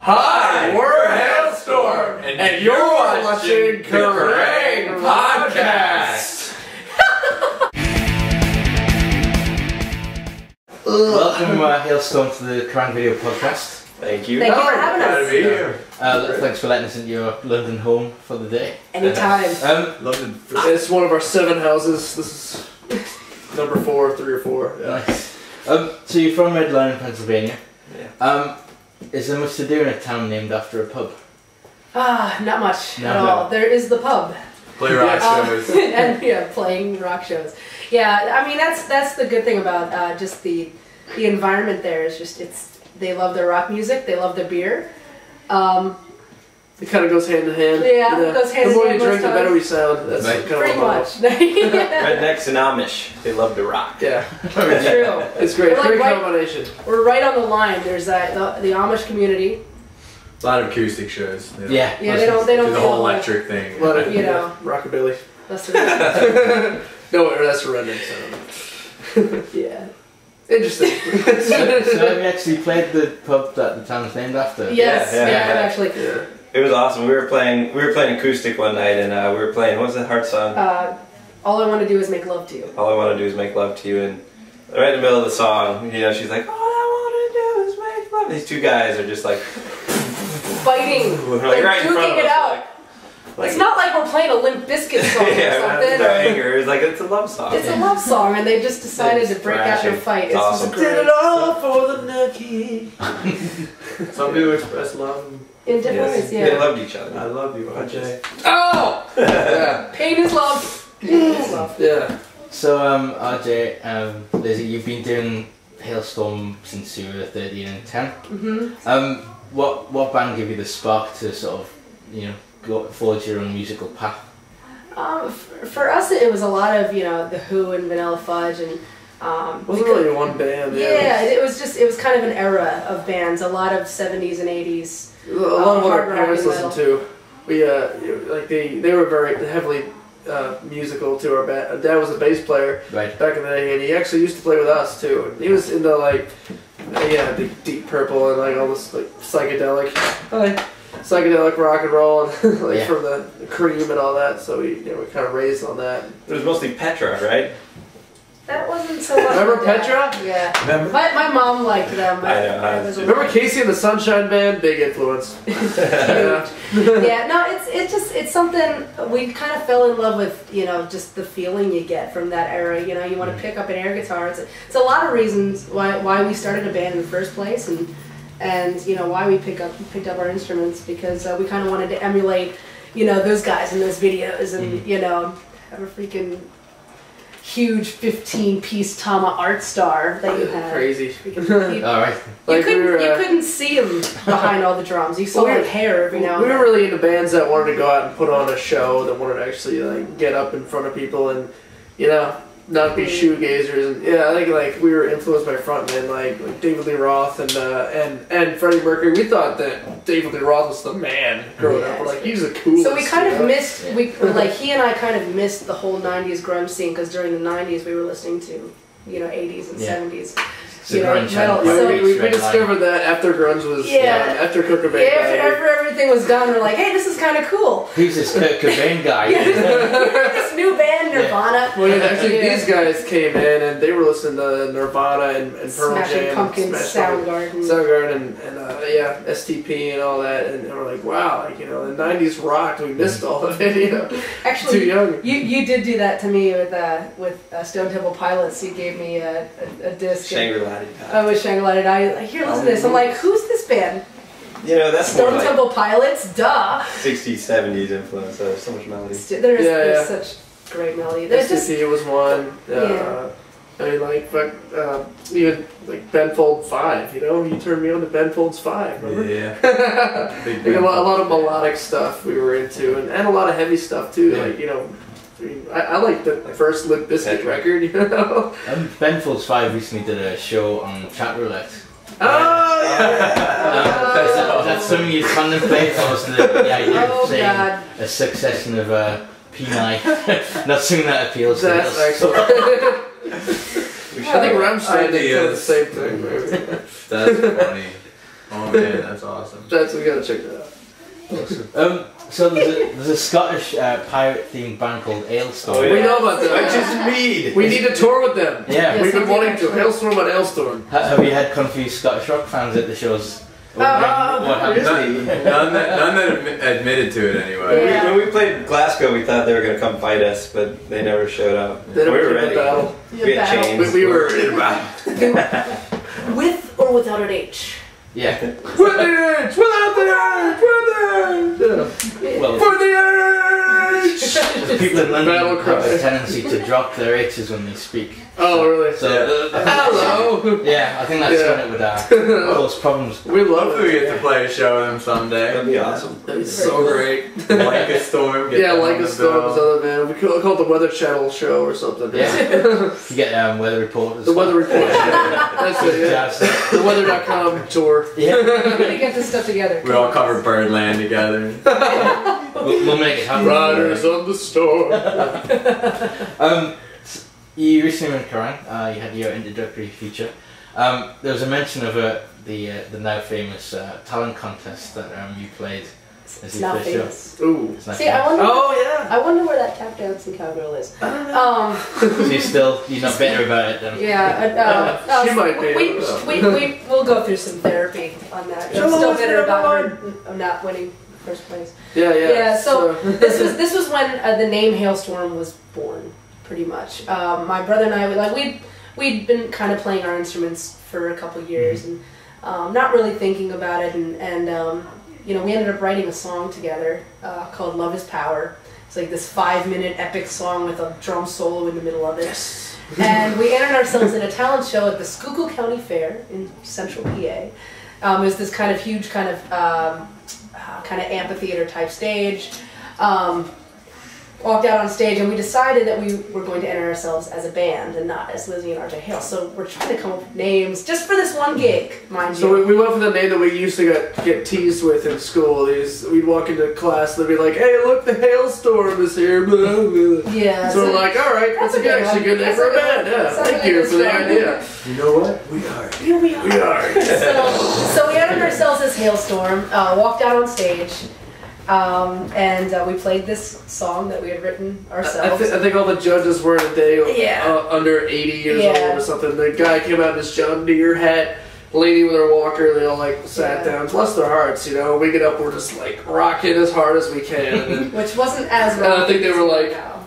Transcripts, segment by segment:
Hi, we're Halestorm, and you're watching Kerrang Podcast. Welcome, Halestorm, to the Kerrang video podcast. Thank you. Thank you for having us. Glad to be here. Thanks for letting us into your London home for the day. Anytime. London. It's one of our 7 houses. This is number 4, 3 or 4. Yeah. Nice. So you're from Redline, Pennsylvania. Yeah. Is there much to do in a town named after a pub? Not much at all. There is the pub. Play rock shows. And yeah, playing rock shows. Yeah, I mean that's the good thing about just the environment there is just they love their rock music, they love their beer. It kind of goes hand in hand. Yeah, it goes hand in hand. The more you drink, the better we sound. That's right. kind of pretty much. Rednecks and Amish, they love to rock. Yeah. True. It's great. We're Great like combination. We're right on the line. There's the Amish community. A lot of acoustic shows. Yeah. Yeah, they don't Do the feel whole electric thing. A lot of, you know. rockabilly. That's the No, that's a redneck sound. yeah. Interesting. So have you actually played the pub that the town's named after? Yes. Yeah, Yeah. Actually. Yeah. It was awesome. We were playing acoustic one night, and we were playing. What was that hard song? All I want to do is make love to you. All I want to do is make love to you. And right in the middle of the song, you know, she's like, "All I want to do is make love." These 2 guys are just like Fighting. like right in front duking of it us. out. It's not like we're playing a Limp Bizkit song Yeah, or something. no anger. It's like it's a love song. It's a love song, and they just decided to break out their thrashing. fight. It's It's awesome. just great. Did it all for the nookie. Some people express love. In different ways, They yeah. loved each other. I love you, RJ. Oh! Yeah. Pain is love. Pain is love. Yeah. So RJ, Lizzie, you've been doing Halestorm since you were 13 and 10. Mm-hmm. What band gave you the spark to sort of forge your own musical path? For us, it was a lot of The Who and Vanilla Fudge, and Wasn't really one band. yeah, it was kind of an era of bands. A lot of 70s and 80s. A lot of what our hard rock parents and listened metal. to. We like they were very heavily musical to our band. Dad was a bass player Right. back in the day, and he actually used to play with us too. And he was into like Deep Purple and like all this like psychedelic rock and roll and like from the Cream and all that. So we kind of raised on that. It was mostly Petra, right? That wasn't so much. Remember my dad. Petra? Yeah. Remember? My mom liked them. I know, I was Remember Casey and the Sunshine Band? Big influence. Yeah. Yeah, no, it's something we kind of fell in love with, just the feeling you get from that era. You want to pick up an air guitar. It's a lot of reasons why we started a band in the first place, and why we picked up our instruments, because we kind of wanted to emulate, those guys in those videos, and have a freaking huge 15-piece Tama art star that you had. Crazy. All right. You couldn't see him behind all the drums. You saw like hair every now and We then. were really into bands that wanted to go out and put on a show, that wanted to actually like get up in front of people and not be shoegazers. And I think like we were influenced by frontmen like David Lee Roth and Freddie Mercury. We thought that David Lee Roth was the man growing up. We're like, he's the coolest. So we kind of missed. He and I kind of missed the whole '90s grunge scene, because during the '90s we were listening to, '80s and '70s. Grunge metal. and So we discovered that after grunge was after Kurt Cobain died. after everything was done, we're like, hey, this is kind of cool. Who's this Kurt Cobain guy? This new band, Nirvana. Well, actually, these guys came in and they were listening to Nirvana and Pearl Smashing Jam, Pumpkins, Soundgarden, and STP and all that, and we're like, wow, like the '90s rocked. We missed all of it, Actually, too young. You did do that to me with Stone Temple Pilots. You gave me a disc. Shangri-La. Oh, with Shangri-La Did. Like, here, listen to this. I'm like, who's this band? That's more Stone like Temple Pilots, duh. 60s, 70s influence. There's so much melody. There's such great melody. There's STP was one. I mean, like, but even like Ben Folds 5. You turned me on to Ben Folds 5. Remember? Yeah. Big Like a lot of melodic stuff we were into, and a lot of heavy stuff too. Yeah. Like I like the first Limp Bizkit record. Ben Folds 5 recently did a show on Chat Roulette. Oh yeah. Is that something you contemplate, or was the idea of saying God. a succession of P9? Not something that appeals to That's us. excellent. I think Rammstein did the same thing. Maybe. That's funny. Oh man, that's awesome. We gotta check that out. So there's a Scottish pirate themed band called Halestorm. Oh, yeah. We know about I that. just mead. We need to tour with them. Yeah. Yes, We've been we do, wanting to. actually. Hailstorm on Halestorm. Have you had confused Scottish rock fans at the shows? What happens? None that admitted to it anyway. Yeah. When we played Glasgow, we thought they were going to come fight us, but they never showed up. They never we were came to ready. battle. We had Battle. chains. We were in a battle. With or without an H. Yeah. With the edge! Without the edge! With the edge! Well, For the edge! people in London Battle have cry. a tendency to drop their H's when they speak. Oh, really? So, Hello! yeah, I think that's Yeah. when it would cause problems. We love Hopefully we it. get to play a show with them someday. That'd be awesome. That'd be so great. Like a storm. Get Yeah, them like on a the storm bill. is other man. We call it the Weather Channel show or something. Yeah. You get weather reporters. The Weather Report. That's it, yeah. Jazz. The Weather.com tour. Yeah. We get this stuff together. We all cover Birdland together. We'll make it happen. Riders on the storm. You recently went Kerrang. You had your introductory feature. There was a mention of the now famous talent contest that you played as It's your not first show. famous. Ooh. It's not See, I wonder. Oh, yeah. I wonder where that tap dancing cowgirl is. So you're not bitter about it then? Yeah, She might be. We'll go through some therapy on that. I'm She'll still always bitter be about number her not winning first place. Yeah. Yeah, so this was when the name Halestorm was born, pretty much. My brother and I, we'd been kind of playing our instruments for a couple years and not really thinking about it, and we ended up writing a song together called "Love Is Power." It's like this 5-minute epic song with a drum solo in the middle of it. Yes. And we entered ourselves in a talent show at the Schuylkill County Fair in central PA. It was this kind of huge kind of amphitheater type stage. Walked out on stage and we decided that we were going to enter ourselves as a band and not as Lizzie and RJ Hale. So we're trying to come up with names just for this one gig, mind you. So we went for the name that we used to get teased with in school. We'd walk into class and they'd be like, "Hey, look, the Hailstorm is here." Blah, blah. Yeah. So we're like, all right, that's actually a good name for a band. Yeah, thank you for the idea. You know what? We are. Here we are. We are. So we entered ourselves as Halestorm, walked out on stage, and we played this song that we had written ourselves. I think all the judges were in a day Yeah. under 80 years Yeah. old or something. The guy came out in his John Deere hat, lady with her walker, they all sat down. Bless their hearts, We get up, we're just rocking as hard as we can. And, Which wasn't as and I think they were like, now.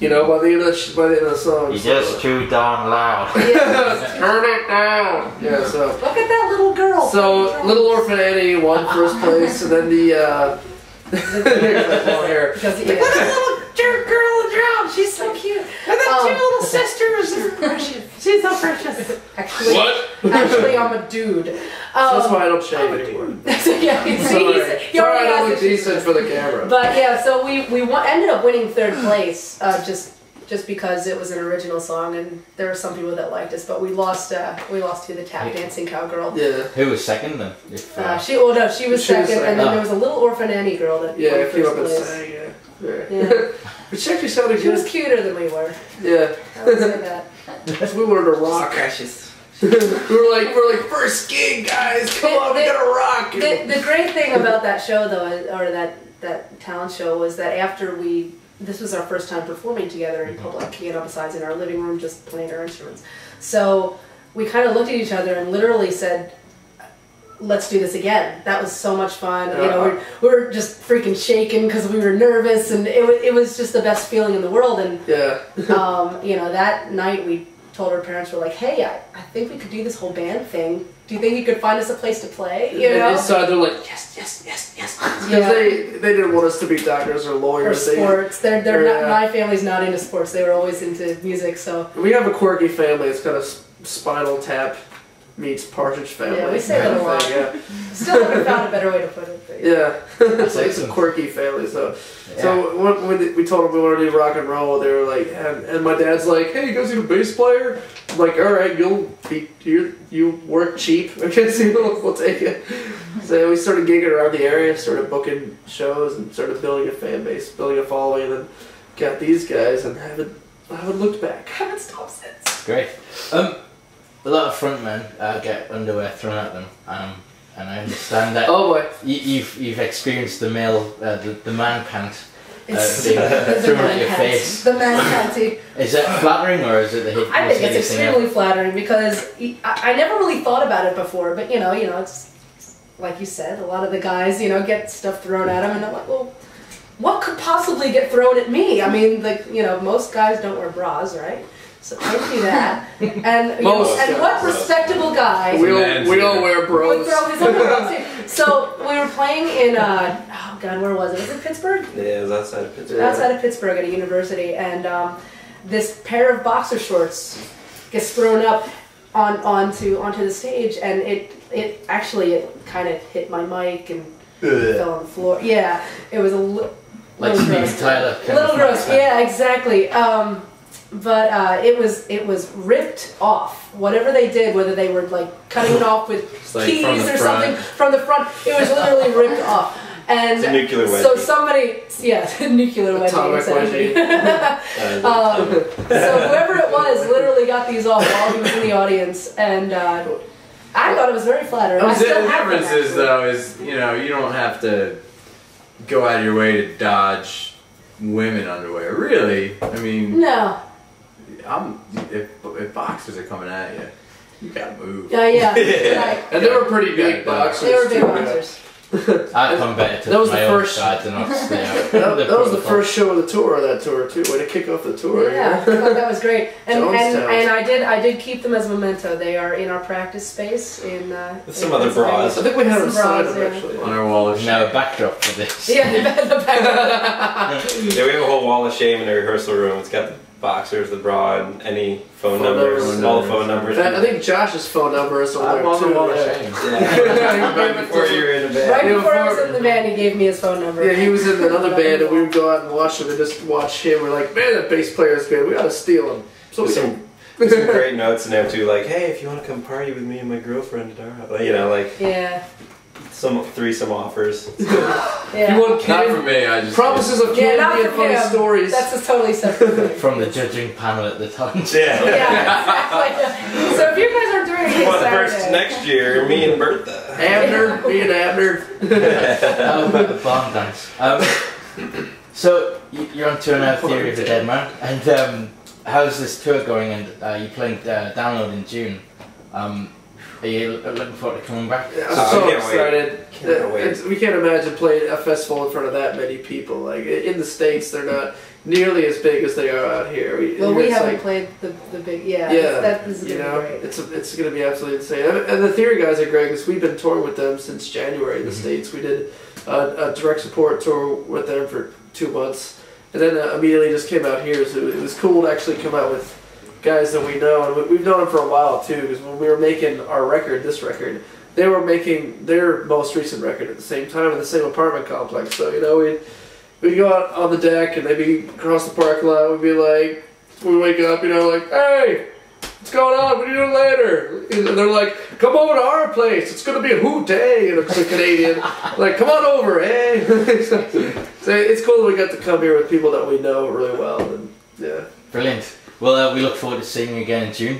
by the end of the song. You just too darn loud. Yeah. Turn it down. Yeah, so. Look at that little girl. So, Little Orphan Annie won first place, and then the, long hair. Because, yeah. Little jerk girl in drown. She's so cute. And then two little sisters. She's precious. She's so precious. Actually, What? Actually, I'm a dude. That's why I don't shave anymore. So, yeah, he Sorry. he Sorry, already I don't has look issues. decent for the camera. But yeah, so we ended up winning third place just because it was an original song and there were some people that liked us, but we lost to the tap dancing cowgirl. Yeah. Who was second then? She was second, and then Oh. there was a little orphan Annie girl that Yeah, won it came first up and place. sang, yeah. Yeah. But she actually sounded She was good. cuter than we were. Yeah. I would say that. So we learned to rock. Precious. we were like, first gig, guys. Come on, we gotta rock. The great thing about that show, though, or that talent show, was that after this was our first time performing together in public, besides in our living room, just playing our instruments. So we kind of looked at each other and literally said, "Let's do this again." That was so much fun. We were just freaking shaking because we were nervous, and it was just the best feeling in the world. And Yeah. that night we told our parents, we're like, "Hey, I think we could do this whole band thing. Do you think you could find us a place to play?" And inside they're like, yes. Because Yeah. they didn't want us to be doctors or Or lawyers. sports. They're not. Yeah. My family's not into sports. They were always into music. So We have a quirky family. It's kind of Spinal Tap meets Partridge Family. Yeah, we say that a kind of lot. thing, yeah. still haven't found a better way to put it. But Yeah, it's a quirky family. So when we told them we wanted to do rock and roll, they were like, and my dad's like, "Hey, you guys need a bass player?" I'm like, "All right, you work cheap. I guess we'll take it." So we started gigging around the area, started booking shows, and started building a fan base, building a following, and then got these guys, and haven't looked back. Haven't stopped since. Great. A lot of frontmen get underwear thrown at them. and I understand that Oh boy. you've experienced the the man pant It's being the thrown man at your pants. face. The man panty. Is that flattering or is it the hit? I think it's extremely flattering because I never really thought about it before, but you know, it's like you said, a lot of the guys, get stuff thrown at them, and I'm like, well, what could possibly get thrown at me? I mean, most guys don't wear bras, right? So I do that, and and what respectable guy We all wear would bros. throw his own bras in? So we were playing in oh god, where was it? Was it Pittsburgh? Yeah, it was outside of Pittsburgh. Outside of Pittsburgh at a university, and this pair of boxer shorts gets thrown up onto the stage, and it actually kind of hit my mic and fell on the floor. Yeah, it was a little gross. Tyler. Little gross. Yeah, exactly. But it was ripped off. Whatever they did, whether they were like cutting it off with like keys from the or something from the front, it was literally ripped off. And It's a nuclear wedgie. so somebody, nuclear wedgie. Atomic Exactly. wedgie. So whoever it was literally got these off while he was in the audience, and I thought it was very flattering. I The still have them, difference is actually. though is you don't have to go out of your way to dodge women underwear. Really, I mean, No. if boxers are coming at you, you gotta move. Yeah. Right. And they were pretty big boxers. They were big too, boxers. I'd come better to That was my the own first- side than not stay out. That was the first show of the tour. That tour too. Way to kick off the tour. Yeah, I thought that was great, and Jonestown. I did keep them as a memento. They are in our practice space in. With some other bras. I think we had them Some signed bras, them yeah. actually. On our wall of Now a shame. backdrop for this. Yeah, the back. Yeah, we have a whole wall of shame in the rehearsal room. It's got the boxers, the bra, and any phone Phone numbers, numbers. all the phone numbers. And I think Josh's phone number is on I'm there on the too. wall of yeah. shame. Yeah. Right before you were in a bed. Right Yeah, before I was before- in the band, he gave me his phone number. Yeah, he was in another band, and we would go out and watch him, and just watch him. We're like, man, that bass player is good. We gotta steal him. So we There's some great notes in there too, like, hey, if you want to come party with me and my girlfriend at our house, like Yeah. some threesome offers. Yeah. You want Not for candy, me. I just promises of Yeah, not candy and for funny him. stories. That's a totally separate thing. From the judging panel at the time. Yeah. Yeah, exactly. So if you guys are doing it Well, Saturday, first next year, me and Bertha. Abner, me and Abner. How about the barn dance? So you're on tour now, Theory of the Dead Man, and how's this tour going? And you're playing Download in June. Are you looking forward to coming back? I'm I so can't wait. excited. Can't wait. We can't imagine playing a festival in front of that many people. Like in the States, they're not nearly as big as they are out here. Well, we It's haven't like- played the big. Yeah. Yeah, That is you gonna know, be great. it's going to be absolutely insane. And the Theory guys are great because we've been touring with them since January in the Mhm. States. We did a direct support tour with them for 2 months, and then immediately just came out here. So it was cool to actually come out with guys that we know, and we've known them for a while too. Because when we were making our record, this record, they were making their most recent record at the same time in the same apartment complex. So we'd go out on the deck and they'd be across the parking lot. We'd be like, we wake up, like, hey, what's going on? What are you doing later? And they're like, come over to our place. It's going to be a hoot day. And it's a Canadian. Like, come on over, eh? So it's cool that we got to come here with people that we know really well. And yeah. Brilliant. Well, we look forward to seeing you again in June.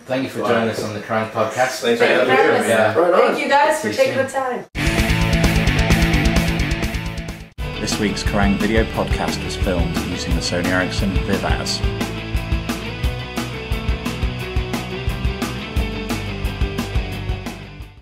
Thank you for joining us on the Kerrang podcast. Thanks Thank for you having for having me. us. Yeah. Right on. Thank you guys for See you taking soon. the time. This week's Kerrang video podcast was filmed using the Sony Ericsson Viv AS.